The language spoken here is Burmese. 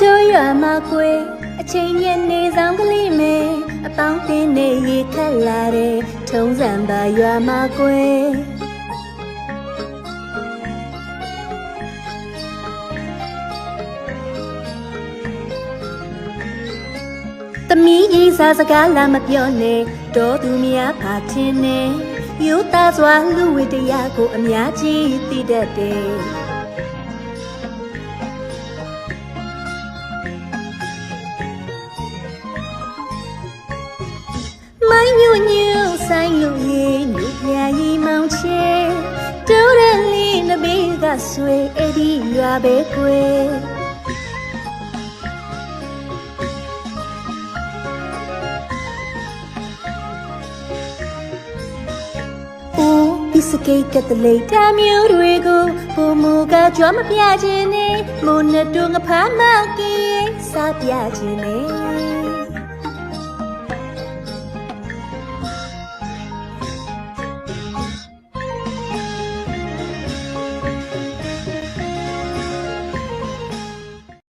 တို့ရွာမှာကွယ်အချိန်ညနေဆောင်ကလေးမဲအပေါင်းတင်းနေရေခက်လာတဲ့ထုံးစံသာရွာမှာကွယ်သမီးကြီးစားစကားလာမပြောနဲ့တော်သူများပါထင်းနေယူသားစွာလူဝိတရားကိုအများကြီးသိတတ်တယ်မိုင်းညူညူဆိုင်လူကြီးညူပြရီမောင်ချေတိုးရလီနဘေးကဆွေအဲ့ဒီရွာပဲကွယ်ဒီစကိတ်ကတလေတာမျိုးတွေကိုဘုံမူကကြွမပြခြင်းနဲ့မုန်နဲ့တူငဖားမကီစားပြခြင်းနဲ့